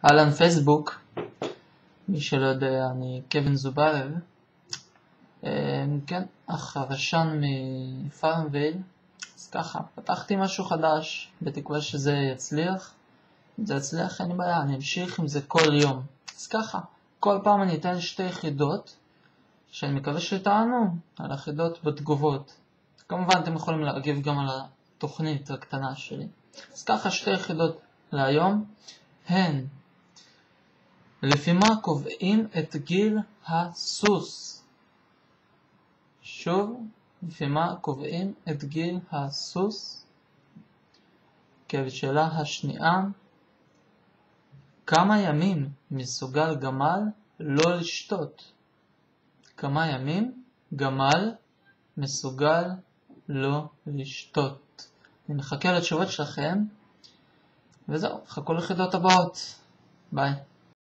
אהלן פייסבוק, מי שלא יודע, אני קווין זובלב. כן, החרשן מפארמוויל. אז ככה, פתחתי משהו חדש, בתקווה שזה יצליח. אם זה יצליח, אין לי בעיה, אני אמשיך עם זה כל יום. אז ככה, כל פעם אני אתן 2 יחידות, שאני מקווה שתענו על החידות בתגובות. כמובן, אתם יכולים להגיב גם על התוכנית הקטנה שלי. אז ככה, 2 יחידות להיום, הן לפי מה קובעים את גיל הסוס? שוב, לפי מה קובעים את גיל הסוס? כשאלה השנייה, כמה ימים מסוגל גמל לא לשתות? כמה ימים גמל מסוגל לא לשתות? אני מחכה לתשובות שלכם, וזהו, חכו לחידות הבאות. ביי.